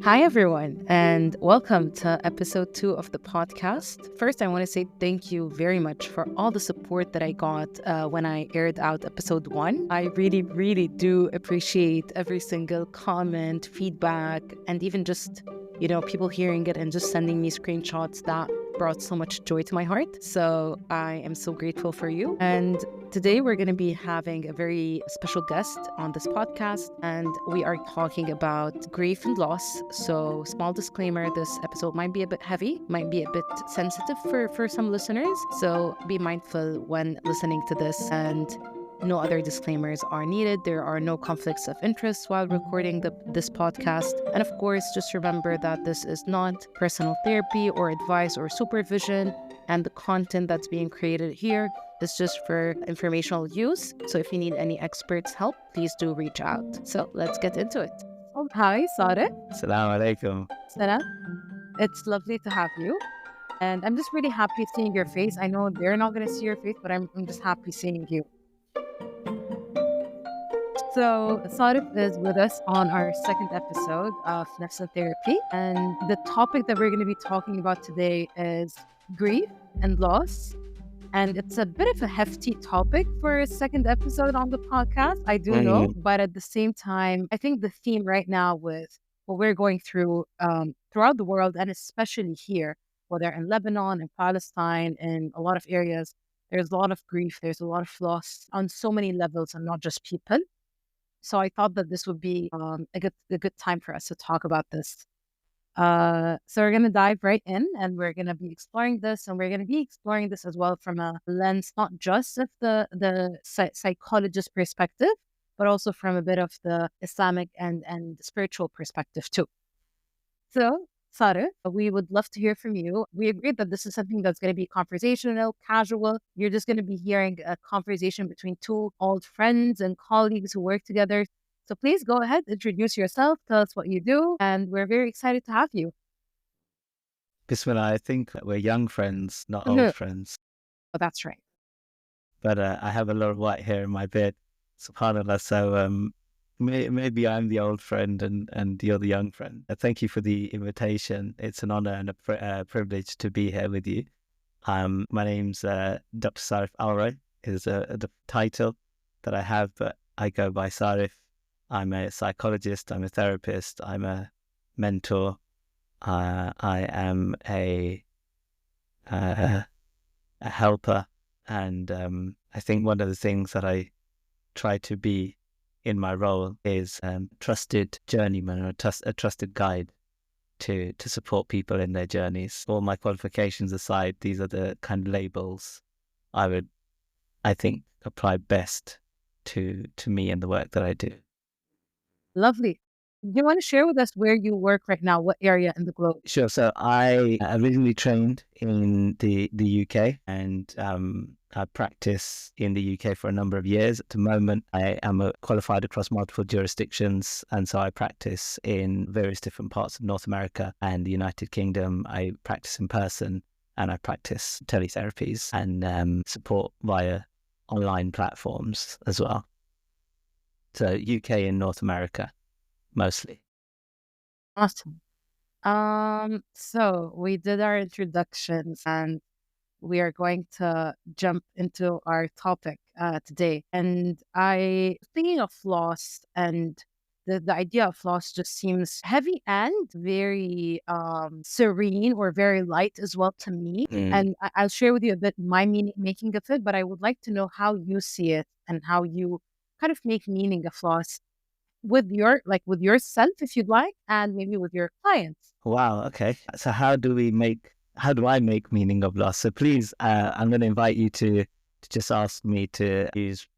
Hi, everyone, and welcome to episode 2 of the podcast. First, I want to say thank you very much for all the support that I got when I aired out episode 1. I really, really do appreciate every single comment, feedback, and even just, people hearing it and just sending me screenshots that brought so much joy to my heart. So I am so grateful for you. And today we're going to be having a very special guest on this podcast, and we are talking about grief and loss. So small disclaimer, this episode might be a bit heavy, might be a bit sensitive for some listeners. So be mindful when listening to this, and no other disclaimers are needed. There are no conflicts of interest while recording this podcast. And of course, just remember that this is not personal therapy or advice or supervision. And the content that's being created here is just for informational use. So if you need any experts' help, please do reach out. So let's get into it. Oh, hi, Sarif. Assalamu alaikum. Sarah, it's lovely to have you. And I'm just really happy seeing your face. I know they're not going to see your face, but I'm just happy seeing you. So Sarif is with us on our second episode of Nafsa Therapy. And the topic that we're going to be talking about today is grief and loss. And it's a bit of a hefty topic for a second episode on the podcast, I do know. But at the same time, I think the theme right now with what we're going through throughout the world, and especially here, whether in Lebanon and Palestine and a lot of areas, there's a lot of grief, there's a lot of loss on so many levels and not just people. So I thought that this would be a good time for us to talk about this. So we're going to dive right in, and we're going to be exploring this, and we're going to be exploring this as well from a lens, not just of the psychologist perspective, but also from a bit of the Islamic and spiritual perspective too. So, Sarif, we would love to hear from you. We agreed that this is something that's going to be conversational, casual. You're just going to be hearing a conversation between two old friends and colleagues who work together. So please go ahead, introduce yourself, tell us what you do, and we're very excited to have you. Bismillah, I think we're young friends, not old friends. Oh, that's right. But I have a lot of white hair in my beard, subhanAllah. So maybe I'm the old friend and you're the young friend. Thank you for the invitation. It's an honor and a privilege to be here with you. My name's Dr. Sarif Alrai is the title that I have, but I go by Sarif. I'm a psychologist, I'm a therapist, I'm a mentor, I am a helper, and I think one of the things that I try to be in my role is trusted journeyman or a trusted guide to support people in their journeys. All my qualifications aside, these are the kind of labels I think, apply best to me and the work that I do. Lovely. Do you want to share with us where you work right now? What area in the globe? Sure. So I originally trained in the UK, and I practice in the UK for a number of years. At the moment, I am qualified across multiple jurisdictions, and so I practice in various different parts of North America and the United Kingdom. I practice in person, and I practice teletherapies and support via online platforms as well. So UK and North America, mostly. Awesome. So we did our introductions, and we are going to jump into our topic today. And thinking of loss, and the idea of loss just seems heavy and very serene or very light as well to me. And I'll share with you a bit my making of it, but I would like to know how you see it and how you kind of make meaning of loss with yourself, if you'd like, and maybe with your clients. Wow. Okay. So how do I make meaning of loss? So please, I'm going to invite you to just ask me to use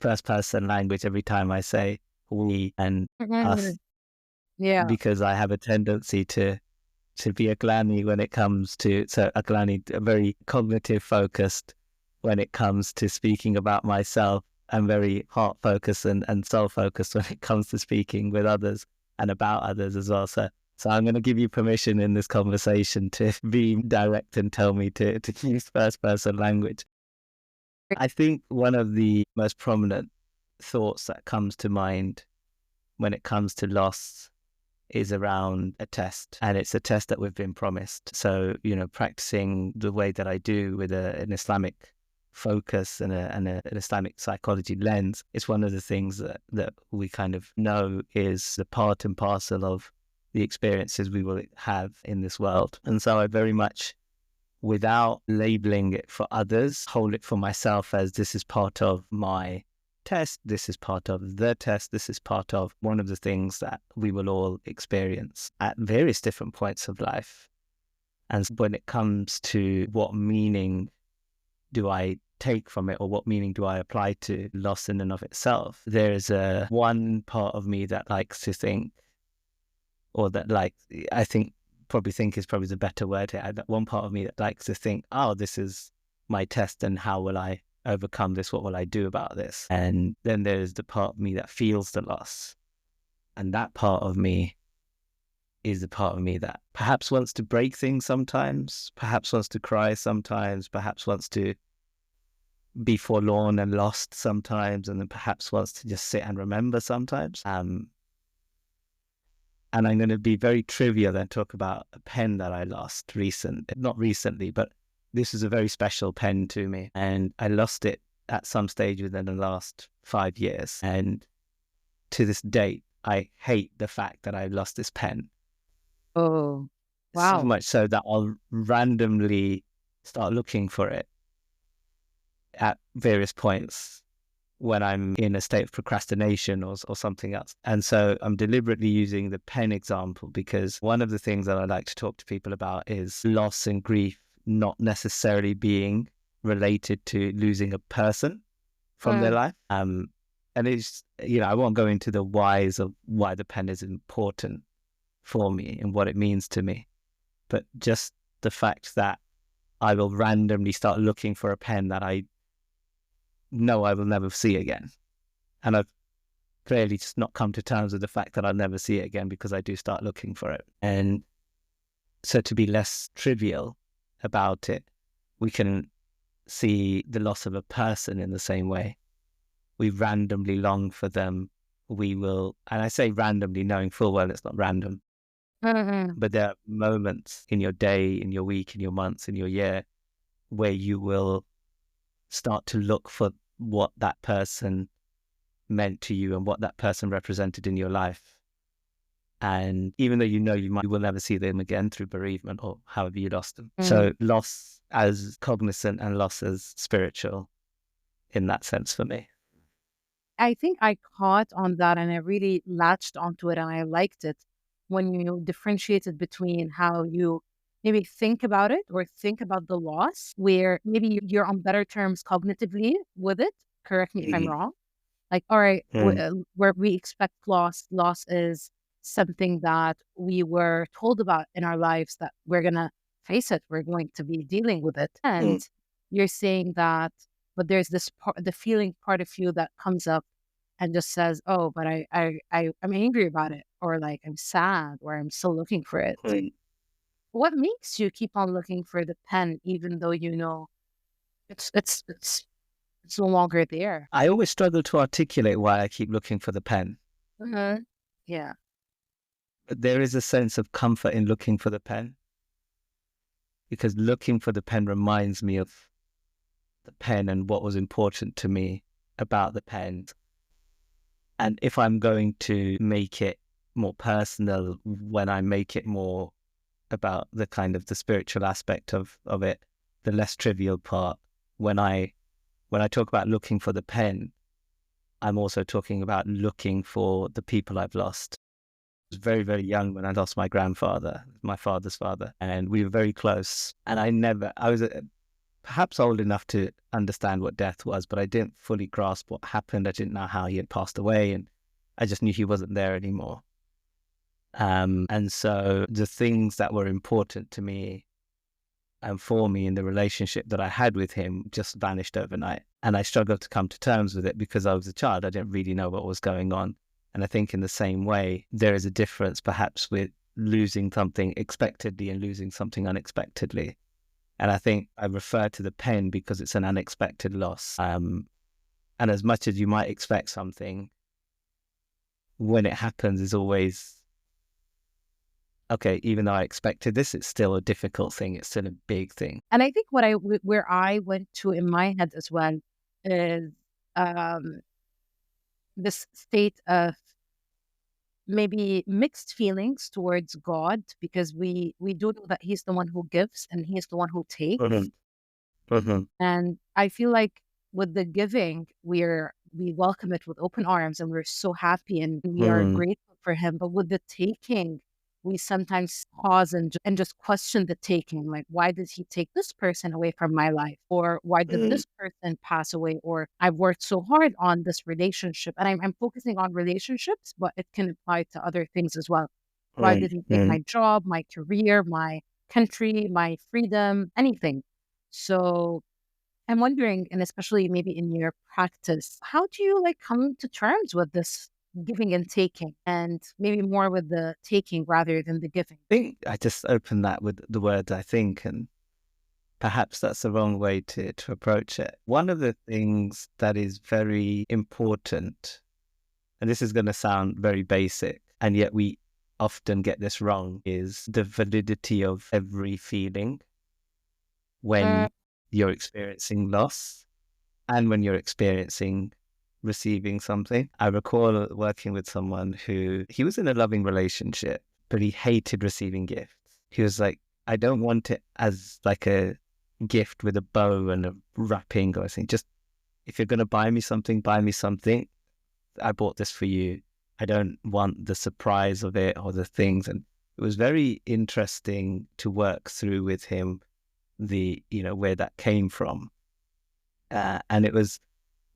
first person language every time I say we and us, because I have a tendency to be a Aglani when it comes to, so Aglani, very cognitive focused when it comes to speaking about myself, and very heart focused and soul focused when it comes to speaking with others and about others as well. So I'm going to give you permission in this conversation to be direct and tell me to use first person language. I think one of the most prominent thoughts that comes to mind when it comes to loss is around a test, and it's a test that we've been promised. So, practicing the way that I do with an Islamic focus and an Islamic psychology lens, it's one of the things that we kind of know is the part and parcel of the experiences we will have in this world. And so I very much, without labeling it for others, hold it for myself as this is part of my test, this is part of the test, this is part of one of the things that we will all experience at various different points of life. And when it comes to what meaning do I take from it, or what meaning do I apply to loss in and of itself, there is one part of me that likes to think, or that probably think is probably the better word here. That one part of me that likes to think, oh, this is my test, and how will I overcome this? What will I do about this? And then there's the part of me that feels the loss. And that part of me is the part of me that perhaps wants to break things sometimes, perhaps wants to cry sometimes, perhaps wants to be forlorn and lost sometimes, and then perhaps wants to just sit and remember sometimes. And I'm going to be very trivial and talk about a pen that I lost not recently, but this is a very special pen to me. And I lost it at some stage within the last 5 years. And to this date, I hate the fact that I lost this pen. Oh, So wow. much so that I'll randomly start looking for it at various points when I'm in a state of procrastination or something else. And so I'm deliberately using the pen example because one of the things that I like to talk to people about is loss and grief not necessarily being related to losing a person from their life. And it's, I won't go into the whys of why the pen is important for me and what it means to me, but just the fact that I will randomly start looking for a pen that I know I will never see again. And I've clearly just not come to terms with the fact that I'll never see it again because I do start looking for it. And so to be less trivial about it, we can see the loss of a person in the same way. We randomly long for them. We will, and I say randomly knowing full well it's not random, but there are moments in your day, in your week, in your months, in your year, where you will start to look for what that person meant to you and what that person represented in your life. And even though you will never see them again through bereavement or however you lost them. So loss as cognizant and loss as spiritual in that sense for me. I think I caught on that and I really latched onto it and I liked it when you differentiated between how you maybe think about it or think about the loss, where maybe you're on better terms cognitively with it. Correct me if I'm wrong. Like, all right, where we expect loss is something that we were told about in our lives that we're going to face it. We're going to be dealing with it. And you're saying that, but there's this part, the feeling part of you that comes up and just says, oh, but I'm angry about it, or like I'm sad, or I'm still looking for it. What makes you keep on looking for the pen, even though you know it's no longer there? I always struggle to articulate why I keep looking for the pen. Yeah. But there is a sense of comfort in looking for the pen, because looking for the pen reminds me of the pen and what was important to me about the pen. And if I'm going to make it more personal, when I make it more about the kind of the spiritual aspect of it, the less trivial part, when I talk about looking for the pen, I'm also talking about looking for the people I've lost. I was very, very young when I lost my grandfather, my father's father, and we were very close. And I was perhaps old enough to understand what death was, but I didn't fully grasp what happened. I didn't know how he had passed away, and I just knew he wasn't there anymore. And so the things that were important to me and for me in the relationship that I had with him just vanished overnight. And I struggled to come to terms with it because I was a child. I didn't really know what was going on. And I think in the same way, there is a difference perhaps with losing something expectedly and losing something unexpectedly. And I think I refer to the pen because it's an unexpected loss. And as much as you might expect something, when it happens is always okay, even though I expected this, it's still a difficult thing. It's still a big thing. And I think where I went to in my head as well is um, this state of maybe mixed feelings towards God, because we do know that He's the one who gives and He's the one who takes. Mhm, mhm, And I feel like with the giving, we welcome it with open arms and we're so happy and we are mhm, grateful for him. But with the taking, we sometimes pause and just question the taking. Like, why did he take this person away from my life? Or why did mhm, this person pass away? Or I've worked so hard on this relationship. And I'm focusing on relationships, but it can apply to other things as well. Why mhm, did he take mhm, my job, my career, my country, my freedom, anything? So I'm wondering, and especially maybe in your practice, how do you like come to terms with this giving and taking, and maybe more with the taking rather than the giving? I think I just opened that with the words I think, and perhaps that's the wrong way to approach it. One of the things that is very important, and this is going to sound very basic, and yet we often get this wrong, is the validity of every feeling Mm, when you're experiencing loss and when you're experiencing receiving something. I recall working with someone who he was in a loving relationship, but he hated receiving gifts. He was like, I don't want it as like a gift with a bow and a wrapping or anything. Just if you're going to buy me something, buy me something. I bought this for you. I don't want the surprise of it or the things. And it was very interesting to work through with him where that came from. And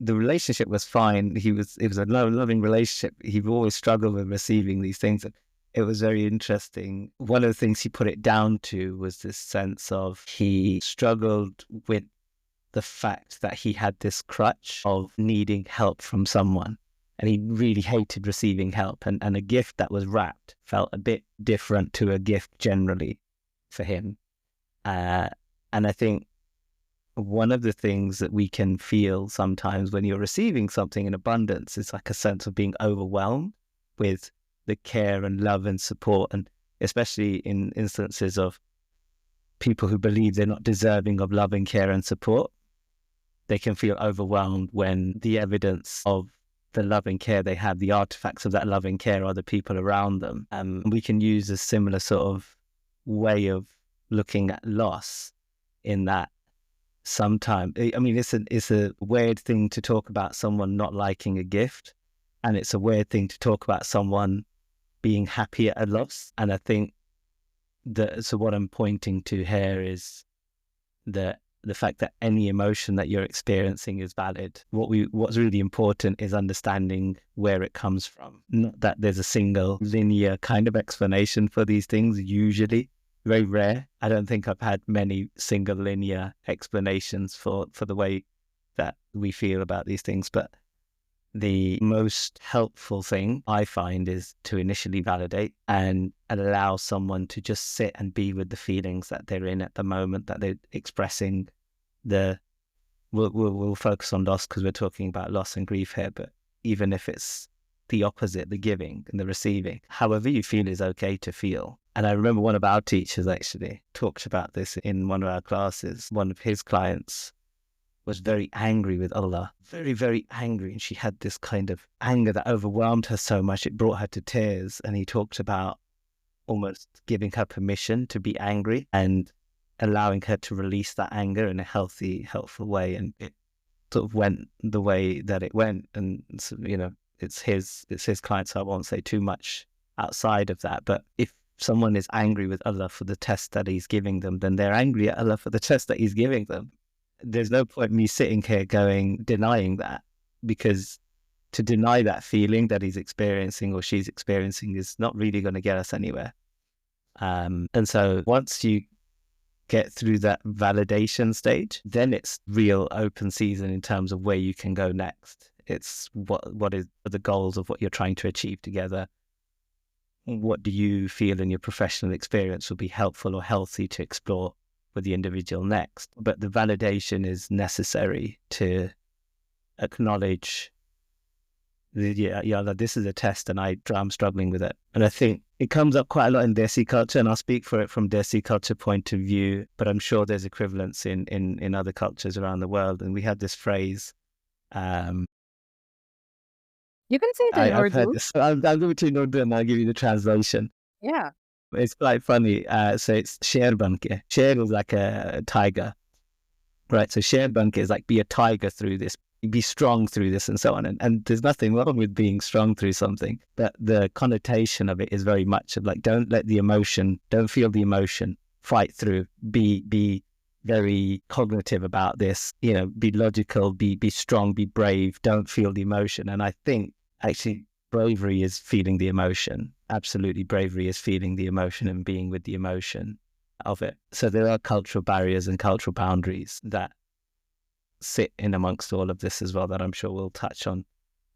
the relationship was fine. It was a loving relationship. He always struggled with receiving these things. And it was very interesting. One of the things he put it down to was this sense of he struggled with the fact that he had this crutch of needing help from someone. And he really hated receiving help. And a gift that was wrapped felt a bit different to a gift generally for him. Uh, and I think one of the things that we can feel sometimes when you're receiving something in abundance is like a sense of being overwhelmed with the care and love and support. And especially in instances of people who believe they're not deserving of love and care and support, they can feel overwhelmed when the evidence of the love and care they have, the artifacts of that love and care, are the people around them. We can use a similar sort of way of looking at loss in that sometimes, I mean, it's a weird thing to talk about someone not liking a gift, and it's a weird thing to talk about someone being happy at a loss. And I think so what I'm pointing to here is the fact that any emotion that you're experiencing is valid. What's really important is understanding where it comes from. Not that there's a single linear kind of explanation for these things, usually. Very rare. I don't think I've had many single linear explanations for the way that we feel about these things. But the most helpful thing I find is to initially validate and allow someone to just sit and be with the feelings that they're in at the moment that they're expressing. We'll focus on loss because we're talking about loss and grief here, but even if it's the opposite, the giving and the receiving, however you feel is okay to feel. And I remember one of our teachers actually talked about this in one of our classes. One of his clients was very angry with Allah, very, very angry. And she had this kind of anger that overwhelmed her so much, it brought her to tears. And he talked about almost giving her permission to be angry and allowing her to release that anger in a healthy, helpful way. And it sort of went the way that it went. And, so, it's his client, so I won't say too much outside of that. But if someone is angry with Allah for the test that he's giving them, then they're angry at Allah for the test that he's giving them. There's no point me sitting here denying that, because to deny that feeling that he's experiencing or she's experiencing is not really going to get us anywhere. And so once you get through that validation stage, then it's real open season in terms of where you can go next. It's what is the goals of what you're trying to achieve together. What do you feel in your professional experience will be helpful or healthy to explore with the individual next? But the validation is necessary to acknowledge Yeah, yeah, like, this is a test and I'm struggling with it. And I think it comes up quite a lot in Desi culture, and I'll speak for it from Desi culture point of view, but I'm sure there's equivalents in other cultures around the world. And we have this phrase, um, You can say it in I've heard Urdu. this. So I'll give it to you in Urdu and I'll give you the translation. Yeah. It's quite funny. So it's sher banke. Sher is like a tiger, right? So sher banke is like be a tiger through this, be strong through this, and so on. And there's nothing wrong with being strong through something, but the connotation of it is very much of like, don't feel the emotion, fight through, be very cognitive about this, be logical, be strong, be brave, don't feel the emotion. And I think actually bravery is feeling the emotion. Absolutely, bravery is feeling the emotion and being with the emotion of it. So there are cultural barriers and cultural boundaries that sit in amongst all of this as well, that I'm sure we'll touch on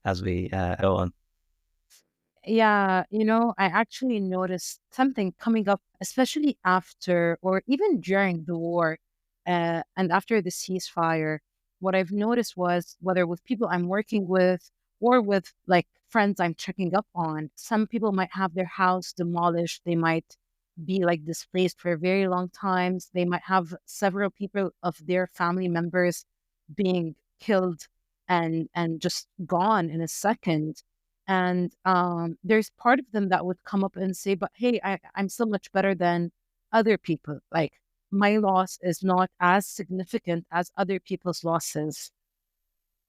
as we go on. Yeah, I actually noticed something coming up, especially after or even during the war and after the ceasefire. What I've noticed was whether with people I'm working with or with like friends I'm checking up on, some people might have their house demolished. They might be like displaced for very long times. They might have several people of their family members being killed and just gone in a second. And there's part of them that would come up and say, but hey, I'm so much better than other people. Like my loss is not as significant as other people's losses.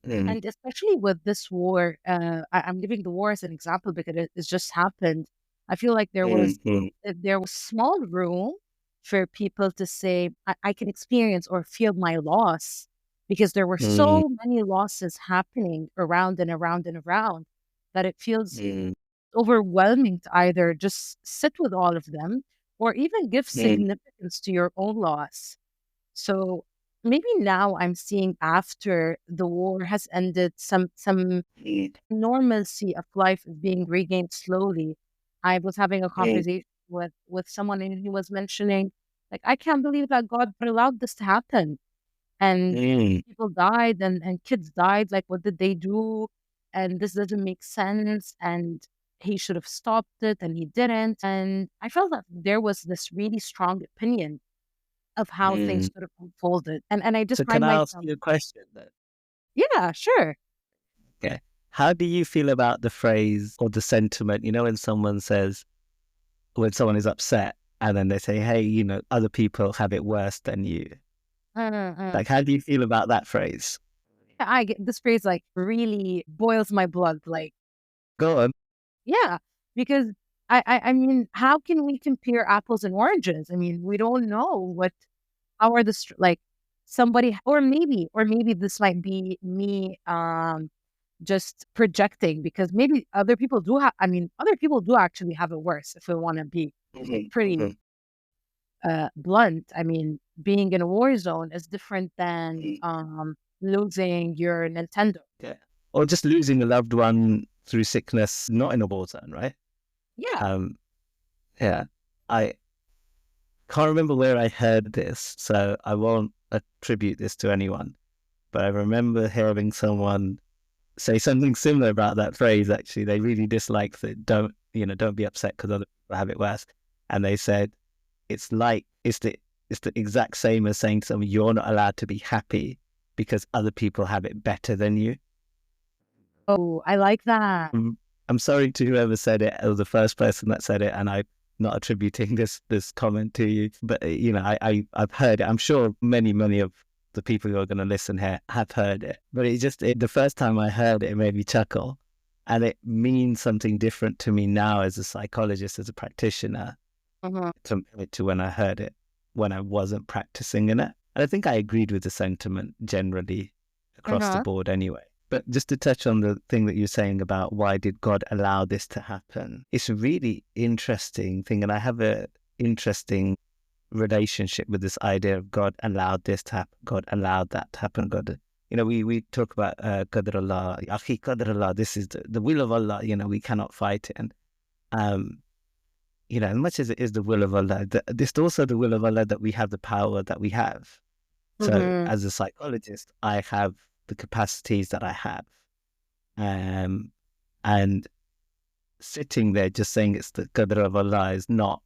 Mm, And especially with this war, I'm giving the war as an example because it's just happened. I feel like mm, mm, there was small room for people to say, I can experience or feel my loss because there were mm, so many losses happening around and around and around that it feels mm, overwhelming to either just sit with all of them or even give mm, significance to your own loss. So maybe now I'm seeing after the war has ended, some mm, normalcy of life is being regained slowly. I was having a mm, conversation with someone and he was mentioning, like, I can't believe that God allowed this to happen. And mm, people died and kids died. Like, what did they do? And this doesn't make sense. And he should have stopped it and he didn't. And I felt that there was this really strong opinion of how things mm. could have unfolded. And I just So can find I ask myself, you a question then? yeah, sure. Okay. How do you feel about the phrase or the sentiment, when someone says, when someone is upset and then they say, hey, other people have it worse than you? Mm. Like, how do you feel about that phrase? I get this phrase like really boils my blood. Like, Go on. yeah, because I mean, how can we compare apples and oranges? I mean, we don't know how are the like somebody or maybe this might be me just projecting because maybe other people do have. I mean, other people do actually have it worse. If we want to be Mhm, pretty mhm, blunt, I mean, being in a war zone is different than mhm. losing your Nintendo. Yeah. Or just losing a loved one through sickness, not in a war zone, right? Yeah. Um, yeah. I can't remember where I heard this, so I won't attribute this to anyone. But I remember hearing someone say something similar about that phrase. Actually, they really disliked it. Don't be upset because other people have it worse. And they said it's like it's the exact same as saying to someone you're not allowed to be happy because other people have it better than you. Oh, I like that. I'm sorry to whoever said it. It was the first person that said it, and I'm not attributing this comment to you. But I've heard it. I'm sure many of the people who are going to listen here have heard it. But the first time I heard it, it made me chuckle, and it means something different to me now as a psychologist, as a practitioner, Mhm, compared to when I heard it when I wasn't practicing in it. And I think I agreed with the sentiment generally across the mhm, board anyway. But just to touch on the thing that you're saying about why did God allow this to happen, it's a really interesting thing. And I have a interesting relationship with this idea of God allowed this to happen, God allowed that to happen. God, we talk about Qadr Allah, Akhi Qadr Allah, this is the will of Allah, we cannot fight it. And um, as much as it is the will of Allah, it's also the will of Allah that we have the power that we have. So mhm. as a psychologist, I have the capacities that I have. And sitting there just saying it's the qadr of Allah is not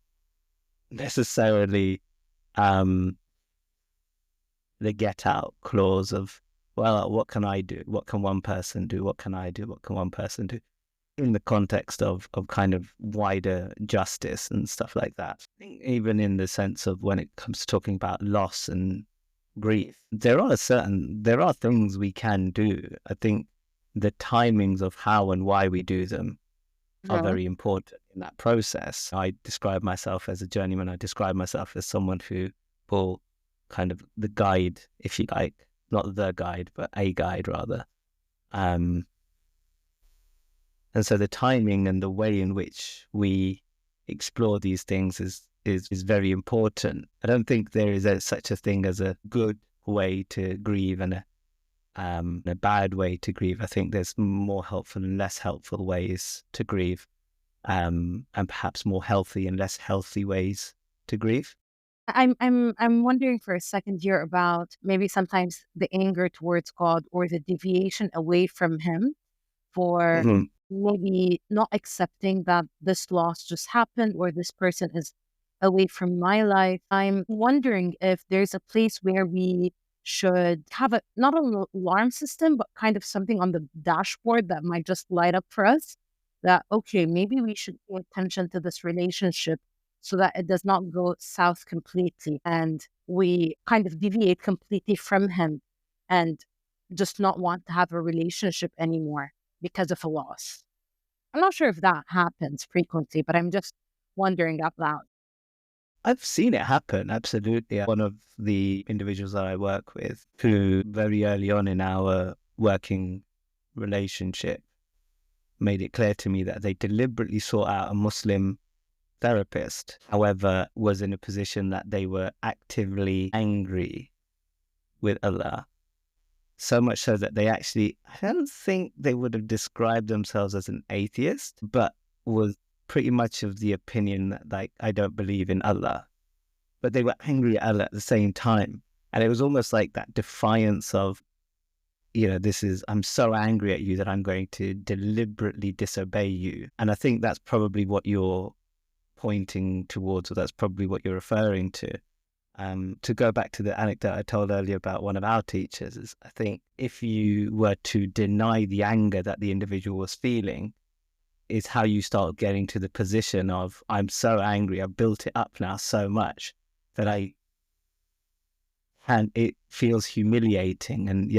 necessarily the get out clause of, well, what can I do? What can one person do? What can I do? What can one person do? In the context of kind of wider justice and stuff like that. I think even in the sense of when it comes to talking about loss and grief, there are things we can do. I think the timings of how and why we do them are very important in that process. I describe myself as a journeyman. I describe myself as someone who will kind of the guide, if you like, not the guide, but a guide rather. And so the timing and the way in which we explore these things is very important. I don't think there is such a thing as a good way to grieve and a bad way to grieve. I think there's more helpful and less helpful ways to grieve, and perhaps more healthy and less healthy ways to grieve. I'm wondering for a second here about maybe sometimes the anger towards God or the deviation away from Him for Mm-hmm. maybe not accepting that this loss just happened or this person is away from my life. I'm wondering if there's a place where we should have a not an alarm system, but kind of something on the dashboard that might just light up for us that, okay, maybe we should pay attention to this relationship so that it does not go south completely and we kind of deviate completely from him and just not want to have a relationship anymore because of a loss. I'm not sure if that happens frequently, but I'm just wondering out loud. I've seen it happen, absolutely. One of the individuals that I work with, who very early on in our working relationship made it clear to me that they deliberately sought out a Muslim therapist, however, was in a position that they were actively angry with Allah. So much so that they actually, I don't think they would have described themselves as an atheist, but was pretty much of the opinion that, like, I don't believe in Allah. But they were angry at Allah at the same time. And it was almost like that defiance of, I'm so angry at you that I'm going to deliberately disobey you. And I think that's probably what you're pointing towards, or that's probably what you're referring to. To go back to the anecdote I told earlier about one of our teachers, is I think if you were to deny the anger that the individual was feeling, is how you start getting to the position of, I'm so angry, I've built it up now so much that and it feels humiliating. And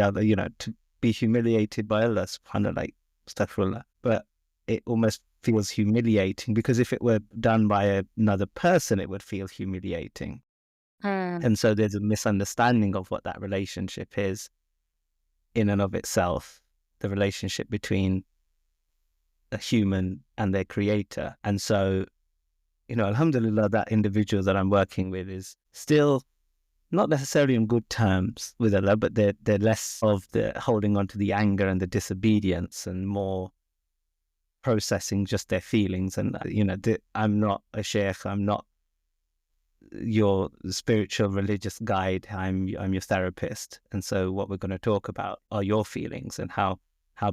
to be humiliated by Allah, kind of like astaghfirullah, but it almost feels humiliating because if it were done by another person, it would feel humiliating. And so there's a misunderstanding of what that relationship is in and of itself, the relationship between a human and their creator. And so, alhamdulillah, that individual that I'm working with is still not necessarily on good terms with Allah, but they're less of the holding on to the anger and the disobedience and more processing just their feelings. And, I'm not a sheikh, I'm not your spiritual religious guide, I'm your therapist. And so what we're going to talk about are your feelings and how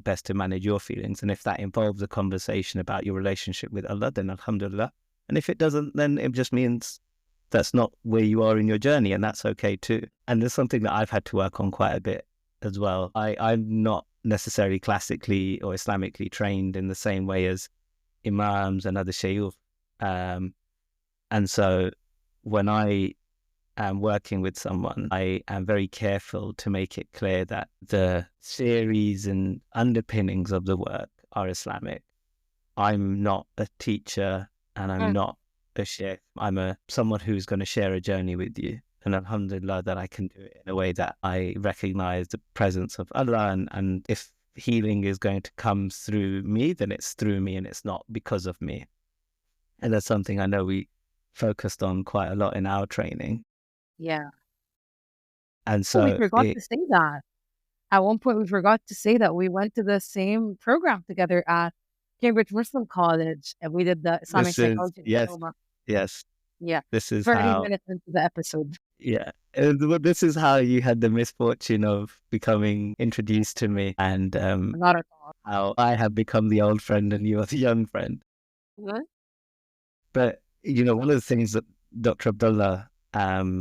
best to manage your feelings. And if that involves a conversation about your relationship with Allah, then alhamdulillah. And if it doesn't, then it just means that's not where you are in your journey, and that's okay too. And there's something that I've had to work on quite a bit as well. I'm not necessarily classically or Islamically trained in the same way as imams and other shayukh. And so when I am working with someone, I am very careful to make it clear that the theories and underpinnings of the work are Islamic. I'm not a teacher and I'm not a sheikh. I'm someone who's going to share a journey with you. And alhamdulillah that I can do it in a way that I recognize the presence of Allah. And if healing is going to come through me, then it's through me and it's not because of me. And that's something I know we focused on quite a lot in our training. Yeah. And Oh, we so forgot to say that. At one point, we forgot to say that we went to the same program together at Cambridge Muslim College and we did the Islamic this is, psychology yes, diploma. yes. Yeah. This is 30 how, minutes into the episode. yeah. This is how you had the misfortune of becoming introduced to me, and Not at all. how I have become the old friend and you are the young friend. Mhm. But, one of the things that Dr. Abdullah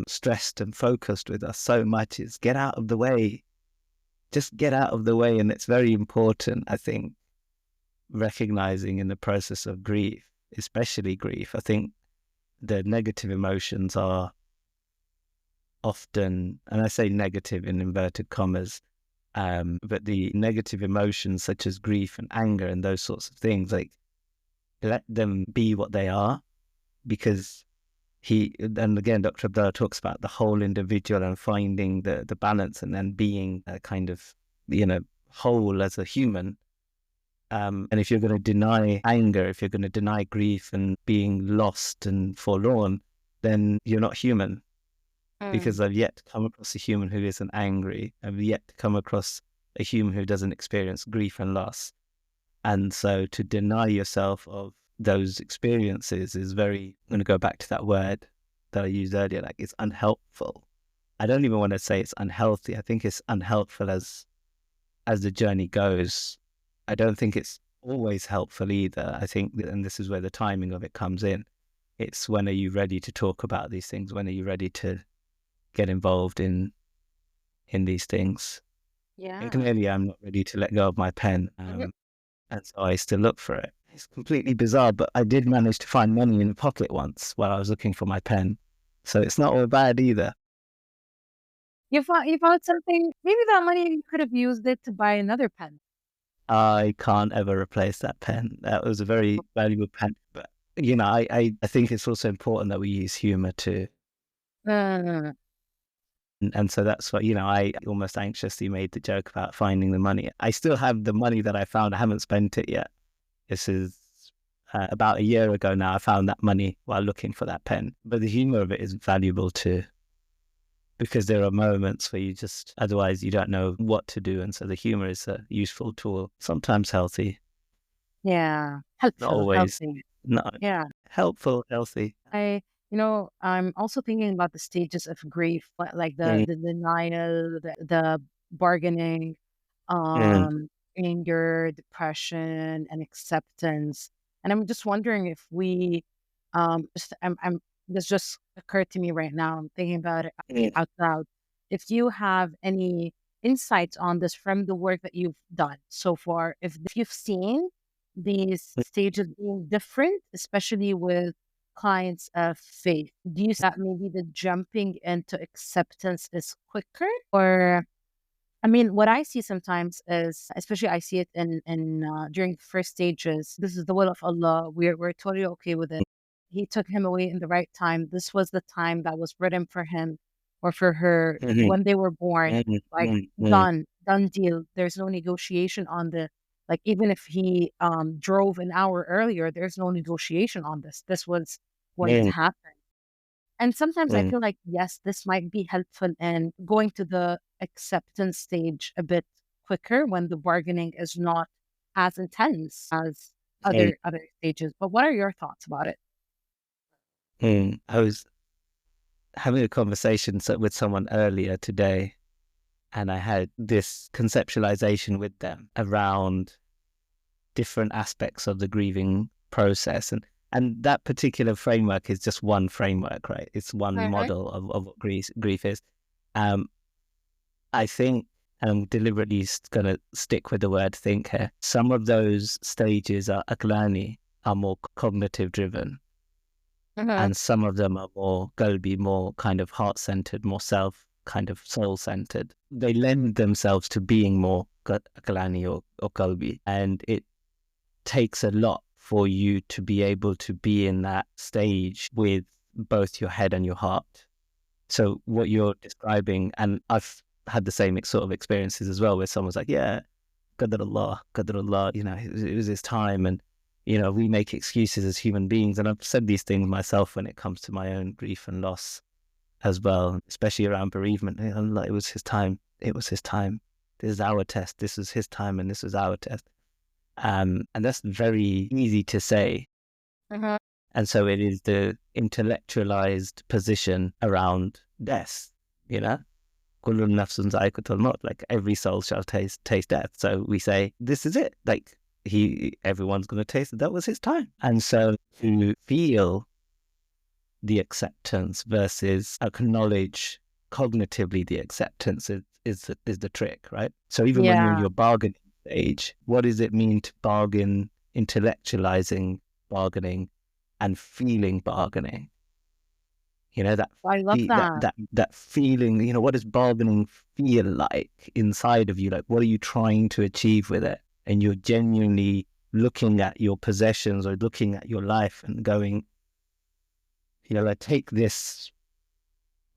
stressed and focused with us so much is get out of the way. Just get out of the way. And it's very important, I think, recognizing in the process of grief, especially grief. I think the negative emotions are often, and I say negative in inverted commas, but the negative emotions such as grief and anger and those sorts of things, like, let them be what they are, because and again, Dr. Abdullah talks about the whole individual and finding the balance, and then being a kind of, whole as a human. And if you're going to deny anger, if you're going to deny grief and being lost and forlorn, then you're not human, because Mm. I've yet to come across a human who isn't angry. I've yet to come across a human who doesn't experience grief and loss. And so to deny yourself of those experiences is very, I'm going to go back to that word that I used earlier, like, it's unhelpful. I don't even want to say it's unhealthy. I think it's unhelpful as the journey goes. I don't think it's always helpful either. I think, and this is where the timing of it comes in. It's, when are you ready to talk about these things? When are you ready to get involved in these things? And Yeah. clearly I'm not ready to let go of my pen. Mhm. And so I still look for it. It's completely bizarre, but I did manage to find money in the pocket once while I was looking for my pen. So it's not all bad either. You found something, maybe that money you could have used it to buy another pen. I can't ever replace that pen. That was a very valuable pen. But, I think it's also important that we use humor too. Mm. And so that's what, I almost anxiously made the joke about finding the money. I still have the money that I found. I haven't spent it yet. This is about a year ago now. I found that money while looking for that pen. But the humor of it is valuable too, because there are moments where otherwise you don't know what to do. And so the humor is a useful tool, sometimes healthy, Yeah. not Helpful, always, healthy. not Yeah. helpful, healthy. I'm also thinking about the stages of grief, like Mm, the denial, the bargaining, mm, um, anger, depression, and acceptance. And I'm just wondering if this just occurred to me right now. I'm thinking about it mm, out loud. If you have any insights on this from the work that you've done so far, if you've seen these stages being different, especially with clients of faith, do you see that maybe the jumping into acceptance is quicker? Or, I mean, what I see sometimes is, especially I see it in during the first stages, this is the will of Allah. We're totally okay with it. He took him away in the right time. This was the time that was written for him or for her mm, when they were born. mm, Like, mm, mm, done deal. There's no negotiation on the, like, even if he drove an hour earlier, there's no negotiation on this. This was going to mm, happen. And sometimes I mm, feel like, yes, this might be helpful in going to the acceptance stage a bit quicker when the bargaining is not as intense as mm, other stages. But what are your thoughts about it? I was having a conversation with someone earlier today, and I had this conceptualization with them around different aspects of the grieving process. And that particular framework is just one framework, right? It's one Mhm. model of what grief is. Um, I think, and I'm deliberately going to stick with the word think here, some of those stages are aklani, are more cognitive driven, Mhm. and some of them are more qalbi, more kind of heart centered, more self, kind of soul centered. They lend themselves to being more aklani or qalbi, and it takes a lot for you to be able to be in that stage with both your head and your heart. So what you're describing, and I've had the same sort of experiences as well, where someone's like, yeah, Qadar Allah, it was his time. And, we make excuses as human beings. And I've said these things myself when it comes to my own grief and loss as well, especially around bereavement. Allah, it was his time. It was his time. This is our test. This was his time and this was our test. And that's very easy to say. Mhm. And so it is the intellectualized position around death, you know? Kullu nafsun za'iqatul maut, like every soul shall taste death. So we say, this is it. Like everyone's going to taste it. That was his time. And so to feel the acceptance versus acknowledge cognitively the acceptance is the trick, right? So even when you're in Yeah, your bargaining stage, what does it mean to bargain, intellectualizing bargaining and feeling bargaining? You know, I love that. that feeling, you know, what does bargaining feel like inside of you? Like, what are you trying to achieve with it? And you're genuinely looking at your possessions or looking at your life and going, you know, like, take this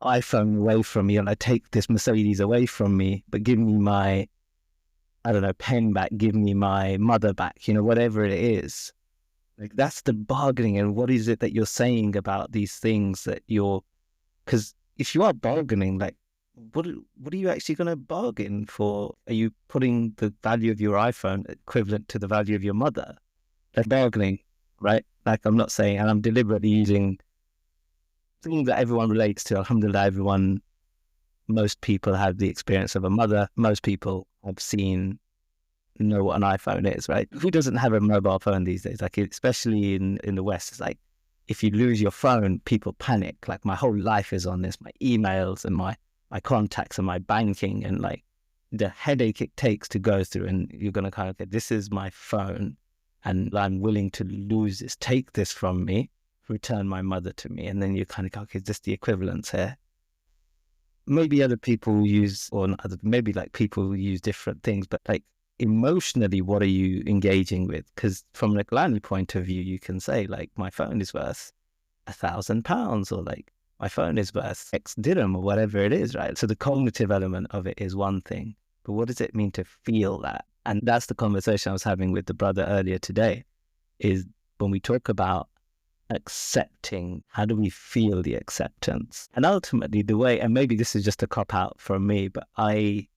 iPhone away from me, and I take this Mercedes away from me, but give me my, I don't know, pen back, give me my mother back, you know, whatever it is. Like, that's the bargaining. And what is it that you're saying about these things that you're, because if you are bargaining, like, what are you actually going to bargain for? Are you putting the value of your iPhone equivalent to the value of your mother? That's bargaining, right? Like, I'm not saying, and I'm deliberately using things that everyone relates to. Alhamdulillah, most people have the experience of a mother. Most people have know what an iPhone is, right? Who doesn't have a mobile phone these days? Like, especially in the West, it's like, if you lose your phone, people panic. Like, my whole life is on this, my emails and my contacts and my banking, and like the headache it takes to go through. And you're going to kind of go, this is my phone and I'm willing to lose this, take this from me, return my mother to me. And then you kind of go, okay, is this the equivalence here? Maybe other people use, or not other, maybe like people use different things, but like emotionally, what are you engaging with? Because from an Islamic point of view, you can say like, my phone is worth £1,000, or like, my phone is worth X dirham, or whatever it is, right? So the cognitive element of it is one thing, but what does it mean to feel that? And that's the conversation I was having with the brother earlier today, is when we talk about accepting, how do we feel the acceptance? And ultimately the way, and maybe this is just a cop out from me, but I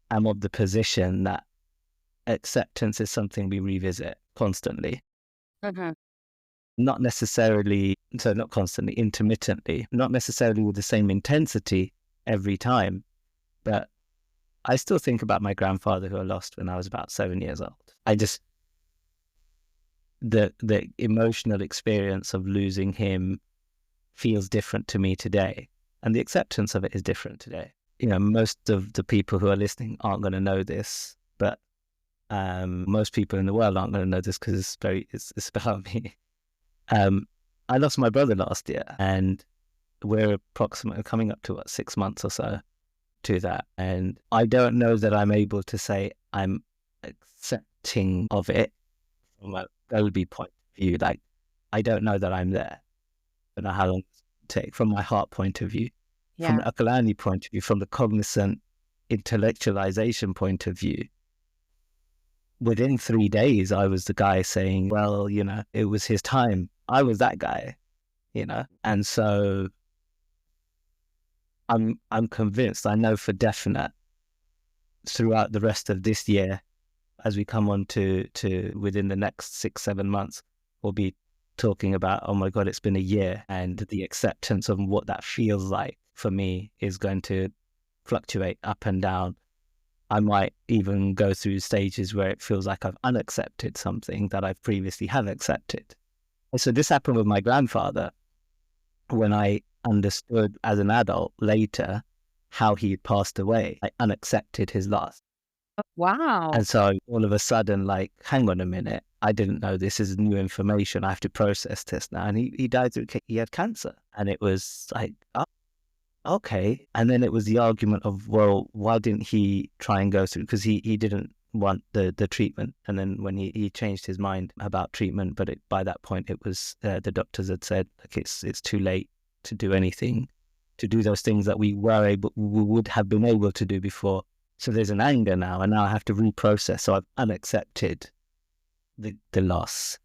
am of the position that acceptance is something we revisit constantly. Mhm. Not necessarily, so not constantly, intermittently, not necessarily with the same intensity every time, but I still think about my grandfather who I lost when I was about 7 years old. I just, the emotional experience of losing him feels different to me today. And the acceptance of it is different today. You know, most of the people who are listening aren't going to know this, but most people in the world aren't going to know this because it's about me. I lost my brother last year, and we're approximately coming up to 6 months or so to that. And I don't know that I'm able to say I'm accepting of it from a Golby point of view. Like, I don't know that I'm there. I don't know how long it take from my heart point of view, from Yeah. an Akalani point of view, from the cognizant intellectualization point of view. Within 3 days, I was the guy saying, well, you know, it was his time. I was that guy, you know? And so I'm convinced, I know for definite, throughout the rest of this year, as we come on to within the next 6-7 months, we'll be talking about, oh my God, it's been a year, and the acceptance of what that feels like for me is going to fluctuate up and down. I might even go through stages where it feels like I've unaccepted something that I've previously have accepted. And so this happened with my grandfather when I understood as an adult later how he had passed away. I unaccepted his loss. Wow. And so all of a sudden, like, hang on a minute, I didn't know this is new information. I have to process this now. And he died through, he had cancer. And it was like, oh, okay. And then it was the argument of, well, why didn't he try and go through? Because he didn't want the treatment. And then when he changed his mind about treatment, but by that point, it was, the doctors had said, like, it's too late to do anything, to do those things that we would have been able to do before. So there's an anger now, and now I have to reprocess. So I've unaccepted the loss,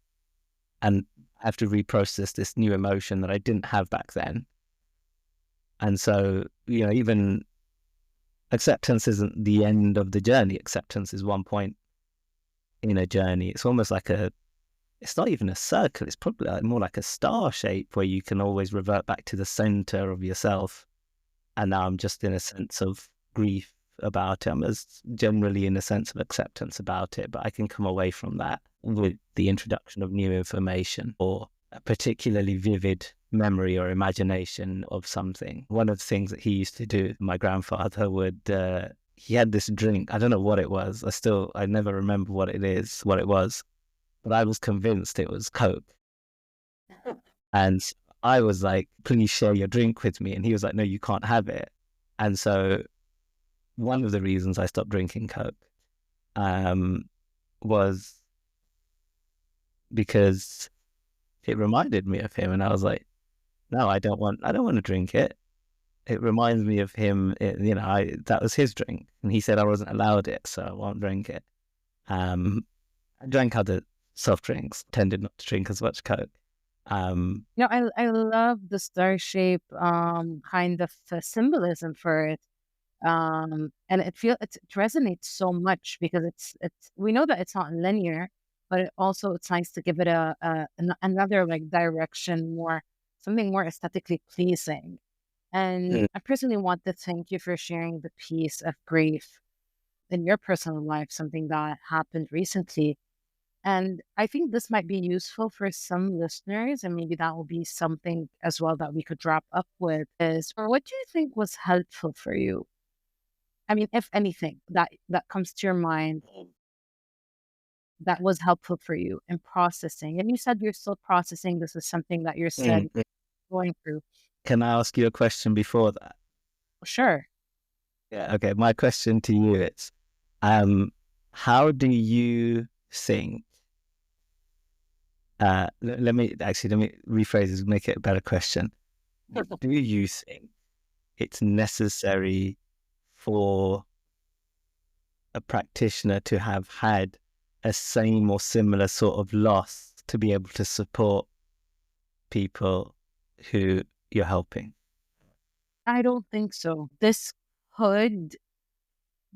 and I have to reprocess this new emotion that I didn't have back then. And so, you know, even acceptance isn't the end of the journey. Acceptance is one point in a journey. It's almost like it's not even a circle. It's probably more like a star shape where you can always revert back to the center of yourself. And now I'm just in a sense of grief about it. I'm generally in a sense of acceptance about it, but I can come away from that with the introduction of new information or a particularly vivid memory or imagination of something. One of the things that he used to do, my grandfather would, he had this drink. I don't know what it was. I never remember what it was, but I was convinced it was Coke. And I was like, please share your drink with me. And he was like, no, you can't have it. And so one of the reasons I stopped drinking Coke was because it reminded me of him. And I was like, no, I don't want to drink it. It reminds me of him. That was his drink. And he said I wasn't allowed it, so I won't drink it. I drank other soft drinks, tended not to drink as much Coke. I love the star shape kind of symbolism for it. And it resonates so much because it's we know that it's not linear, but it's nice to give it another like direction, something more aesthetically pleasing. And I personally want to thank you for sharing the piece of grief in your personal life, something that happened recently. And I think this might be useful for some listeners, and maybe that will be something as well that we could wrap up with is, or what do you think was helpful for you? I mean, if anything that comes to your mind that was helpful for you in processing. And you said you're still processing. This is something that you're still going through. Can I ask you a question before that? Sure. Yeah. Okay. My question to you is, how do you think? Let me rephrase this, make it a better question. Do you think it's necessary for a practitioner to have had a same or similar sort of loss to be able to support people who you're helping? I don't think so. This could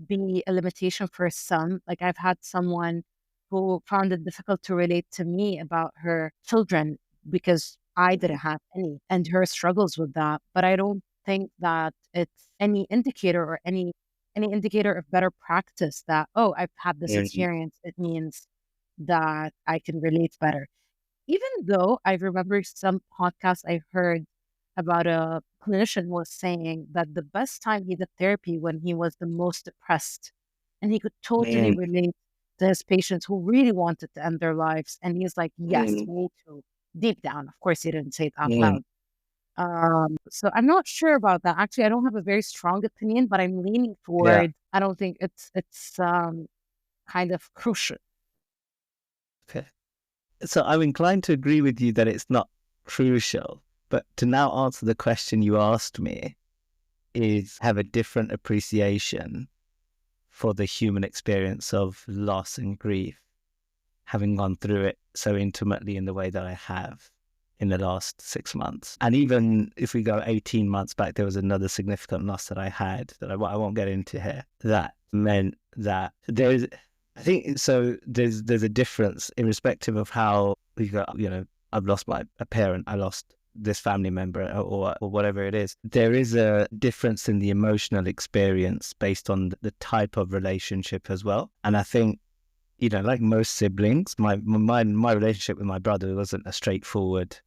be a limitation for some. Like I've had someone who found it difficult to relate to me about her children because I didn't have any and her struggles with that. But I don't think that it's any indicator or any indicator of better practice that, oh, I've had this experience. It means that I can relate better. Even though I remember some podcasts I heard about a clinician was saying that the best time he did therapy when he was the most depressed, and he could totally relate to his patients who really wanted to end their lives. And he's like, yes, me too. Deep down, of course, he didn't say it out loud. So I'm not sure about that. Actually, I don't have a very strong opinion, but I'm leaning toward. I don't think it's kind of crucial. Okay. So I'm inclined to agree with you that it's not crucial, but to now answer the question you asked me is have a different appreciation for the human experience of loss and grief, having gone through it so intimately in the way that I have in the last 6 months. And even if we go 18 months back, there was another significant loss that I had that I won't get into here. That meant that there's a difference irrespective of how we got, I've lost a parent, I lost this family member or whatever it is. There is a difference in the emotional experience based on the type of relationship as well. And I think, like most siblings, my relationship with my brother wasn't a straightforward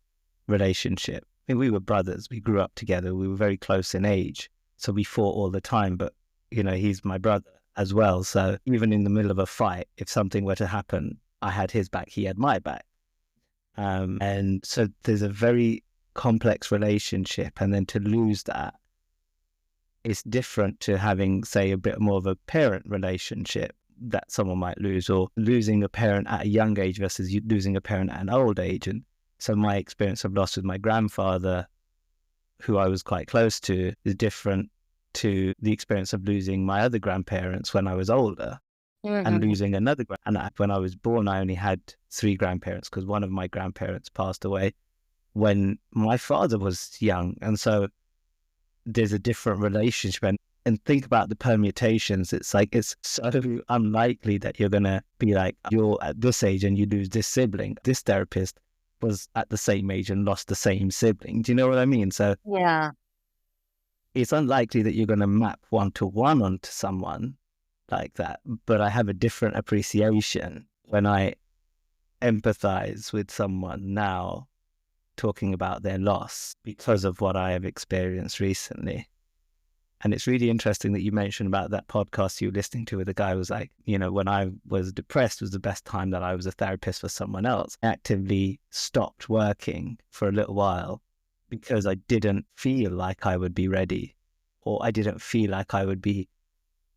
relationship. I mean, we were brothers. We grew up together. We were very close in age. So we fought all the time, but, he's my brother as well. So even in the middle of a fight, if something were to happen, I had his back, he had my back. And so there's a very complex relationship. And then to lose that, it's different to having, say, a bit more of a parent relationship that someone might lose, or losing a parent at a young age versus losing a parent at an old age. And so my experience of loss with my grandfather, who I was quite close to, is different to the experience of losing my other grandparents when I was older. And losing another when I was born, I only had 3 grandparents because one of my grandparents passed away when my father was young. And so there's a different relationship. And and think about the permutations. It's like, it's so unlikely that you're going to be like, you're at this age and you lose this sibling. This therapist was at the same age and lost the same sibling. Do you know what I mean? So Yeah. it's unlikely that you're going to map one-to-one onto someone like that. But I have a different appreciation when I empathize with someone now talking about their loss because of what I have experienced recently. And it's really interesting that you mentioned about that podcast you were listening to, where the guy was like, you know, when I was depressed was the best time that I was a therapist for someone else. I actively stopped working for a little while because I didn't feel like I would be ready, or I didn't feel like I would be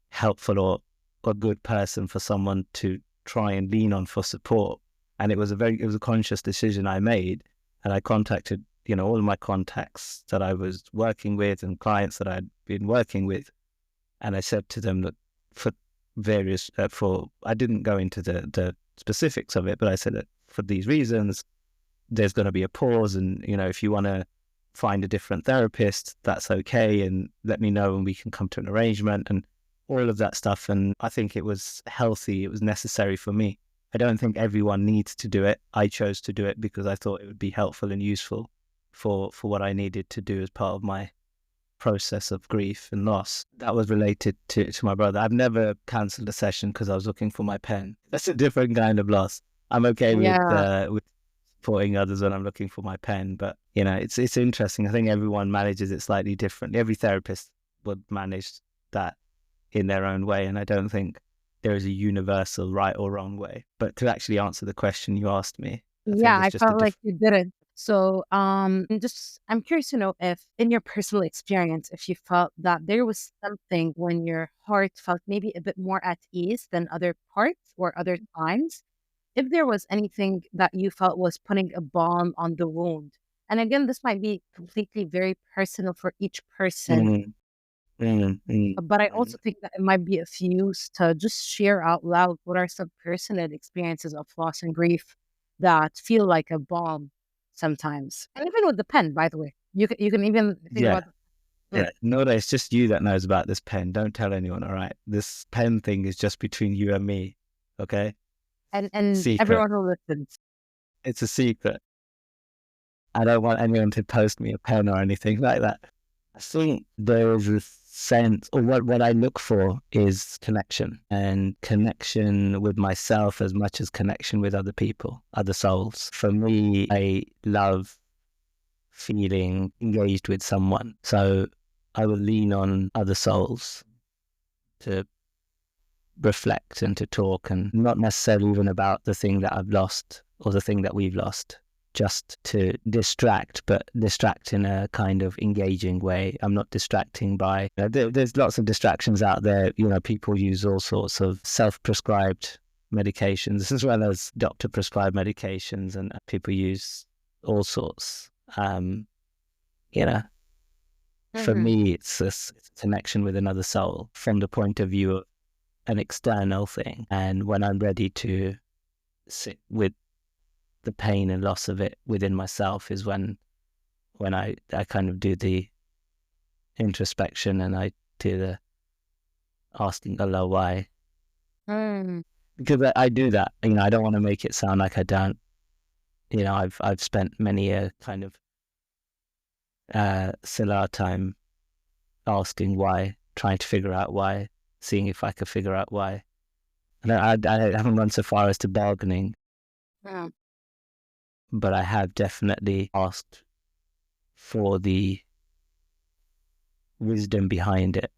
helpful or a good person for someone to try and lean on for support. And it was a conscious decision I made. And I contacted, you know, all of my contacts that I was working with and clients that I'd been working with. And I said to them that for various, I didn't go into the specifics of it, but I said that for these reasons, there's going to be a pause. And, you know, if you want to find a different therapist, that's okay. And let me know and we can come to an arrangement and all of that stuff. And I think it was healthy. It was necessary for me. I don't think everyone needs to do it. I chose to do it because I thought it would be helpful and useful for what I needed to do as part of my process of grief and loss. That was related to my brother. I've never cancelled a session because I was looking for my pen. That's a different kind of loss. I'm okay with supporting others when I'm looking for my pen, but you know, it's interesting. I think everyone manages it slightly differently. Every therapist would manage that in their own way, and I don't think there is a universal right or wrong way. But to actually answer the question you asked me, I think Yeah, it's I just a felt like different. you didn't. So, I'm curious to know if, in your personal experience, if you felt that there was something when your heart felt maybe a bit more at ease than other parts or other times, if there was anything that you felt was putting a balm on the wound. And again, this might be completely very personal for each person, Mm, mm, mm, but I mm. also think that it might be of use to just share out loud what are some personal experiences of loss and grief that feel like a balm sometimes. And even with the pen, by the way, you can even think Yeah, about yeah. No, it's just you that knows about this pen. Don't tell anyone, all right? This pen thing is just between you and me, okay? and Secret. everyone who listens. It's a secret. I don't want anyone to post me a pen or anything like that. I think there is a sense, or what I look for is connection, and connection with myself as much as connection with other people, other souls. For me, I love feeling engaged with someone. So I will lean on other souls to reflect and to talk, and not necessarily even about the thing that I've lost or the thing that we've lost, just to distract, but distract in a kind of engaging way. I'm not distracting by, there's lots of distractions out there. You know, people use all sorts of self-prescribed medications as well as doctor-prescribed medications, and people use all sorts. You know, for Mhm. me, it's a connection with another soul from the point of view of an external thing. And when I'm ready to sit with the pain and loss of it within myself is when I kind of do the introspection and I do the asking Allah why. Mm. Because I do that, you know, I don't want to make it sound like I don't. You know, I've spent many a kind of salah time asking why, trying to figure out why, seeing if I could figure out why. And I haven't gone so far as to bargaining, Yeah. but I have definitely asked for the wisdom behind it.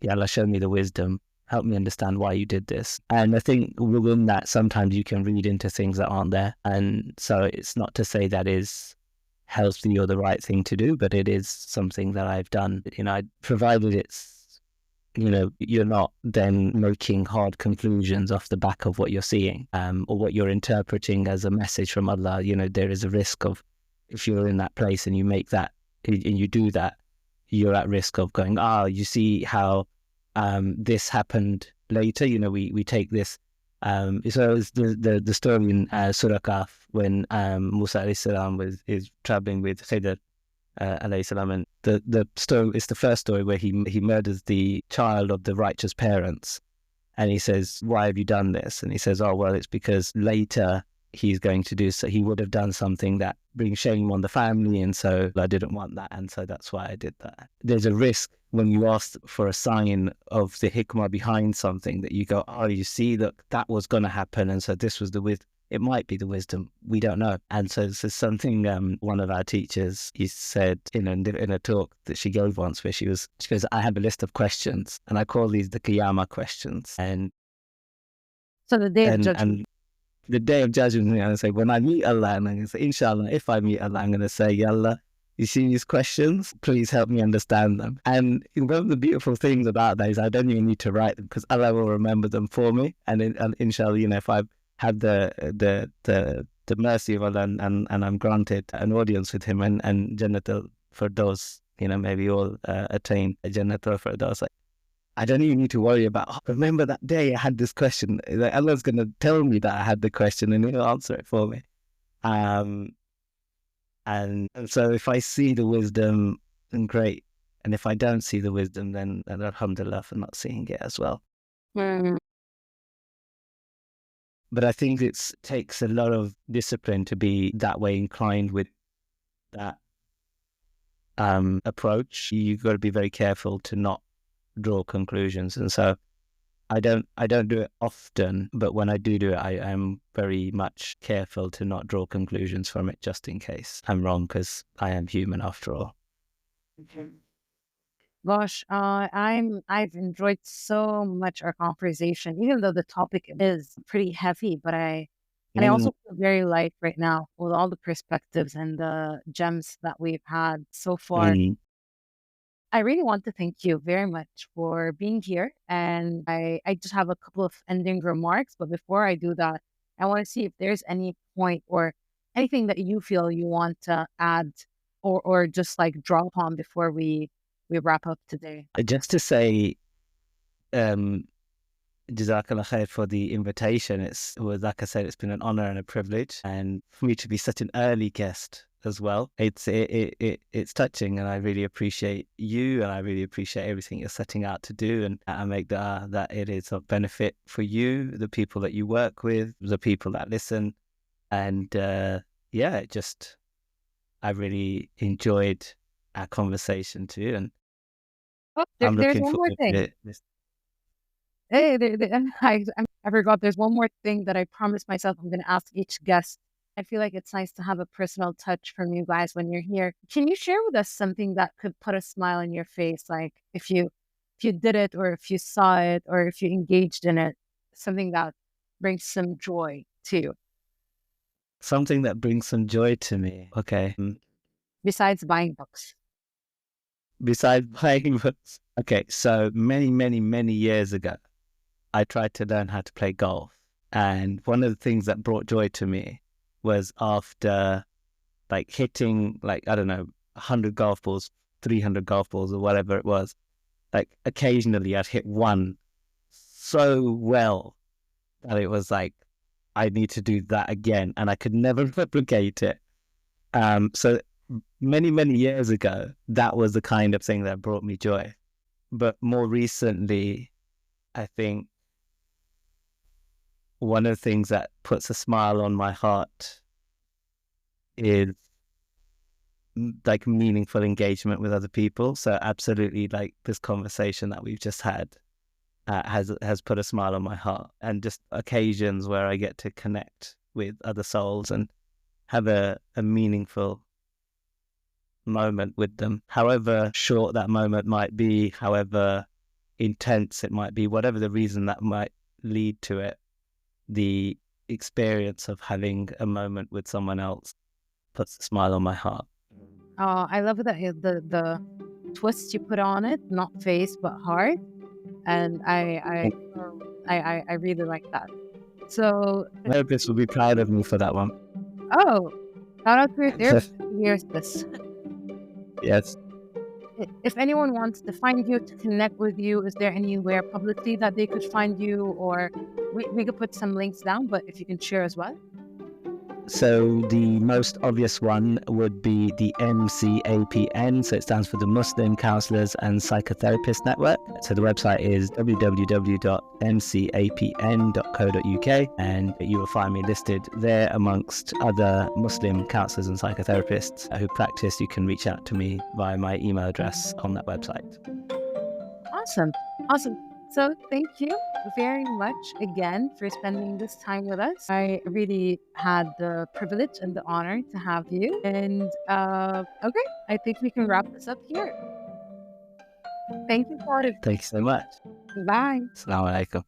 Yeah, Allah, show me the wisdom. Help me understand why you did this. And I think within that, sometimes you can read into things that aren't there. And so it's not to say that is healthy or the right thing to do, but it is something that I've done. You know, provided it's, you know, you're not then making hard conclusions off the back of what you're seeing, or what you're interpreting as a message from Allah. You know, there is a risk of, if you're in that place and you make that, and you do that, you're at risk of going, you see how this happened later. You know, we take this. So it's the story in Surah Kahf when Musa alayhi salam is traveling with Khidr, alayhi salam, and the story is the first story where he murders the child of the righteous parents, and he says, "Why have you done this?" And he says, "Oh well, it's because later he's going to do so. He would have done something that brings shame on the family, and so I didn't want that, and so that's why I did that." There's a risk when you ask for a sign of the hikmah behind something that you go, "Oh, you see, look, that was going to happen, and so this was the wisdom." It might be the wisdom, we don't know. And so this is something one of our teachers, he said in a talk that she gave once, where she goes, "I have a list of questions, and I call these the Qiyamah questions." So the day of judgment. And the day of judgment, I'm going to say, when I meet Allah, and I'm going to say, inshallah, if I meet Allah, I'm going to say, "Ya Allah, you see these questions? Please help me understand them." And one of the beautiful things about that is I don't even need to write them, because Allah will remember them for me. And inshallah, if I have the mercy of Allah, and I'm granted an audience with Him, and Jannatul Firdaus, maybe all attain Jannatul Firdaus, I don't even need to worry about, "Oh, remember that day I had this question." Like, Allah's going to tell me that I had the question, and He'll answer it for me. And so if I see the wisdom, then great. And if I don't see the wisdom, then alhamdulillah for not seeing it as well. Mm. But I think it takes a lot of discipline to be that way inclined with that approach. You've got to be very careful to not draw conclusions. And so I don't do it often, but when I do it, I am very much careful to not draw conclusions from it, just in case I'm wrong, because I am human after all. Gosh, I've enjoyed so much our conversation, even though the topic is pretty heavy, but I also feel very light right now with all the perspectives and the gems that we've had so far. I really want to thank you very much for being here. And I just have a couple of ending remarks. But before I do that, I want to see if there's any point or anything that you feel you want to add or just like drop on before we wrap up today. Just to say, Jazakallah khair for the invitation. Like I said, it's been an honor and a privilege, and for me to be such an early guest as well. It's touching, and I really appreciate you, and I really appreciate everything you're setting out to do, and I make that it is of benefit for you, the people that you work with, the people that listen, and I really enjoyed our conversation too, and Oh, I'm there's looking one more forward thing. to it. Hey, I forgot. There's one more thing that I promised myself I'm going to ask each guest. I feel like it's nice to have a personal touch from you guys when you're here. Can you share with us something that could put a smile on your face? Like if you did it, or if you saw it, or if you engaged in it, something that brings some joy to you, Something that brings some joy to me. Okay. besides buying books. Besides playing books. Okay, so many, many, many years ago, I tried to learn how to play golf. And one of the things that brought joy to me was after hitting, I don't know, 100 golf balls, 300 golf balls, or whatever it was. Occasionally I'd hit one so well that it was like, I need to do that again. And I could never replicate it. So many, many years ago, that was the kind of thing that brought me joy. But more recently, I think one of the things that puts a smile on my heart is meaningful engagement with other people. So absolutely, this conversation that we've just had has put a smile on my heart, and just occasions where I get to connect with other souls and have a meaningful moment with them, however short that moment might be, however intense it might be, whatever the reason that might lead to it. The experience of having a moment with someone else puts a smile on my heart. I love that the twist you put on it, not face but heart, and I really like that. So, Therapists will be proud of me for that one. oh, shout out to your therapist who hears this. Yes. If anyone wants to find you, to connect with you, is there anywhere publicly that they could find you? Or we could put some links down, but if you can share as well. So the most obvious one would be the MCAPN, so it stands for the Muslim Counselors and Psychotherapists Network. So the website is www.mcapn.co.uk, and you will find me listed there amongst other Muslim counselors and psychotherapists who practice. You can reach out to me via my email address on that website. Awesome. Awesome. So thank you very much again for spending this time with us. I really had the privilege and the honor to have you. And okay, I think we can wrap this up here. Thank you, Sarif. Thank you so much. Bye. Assalamu alaikum.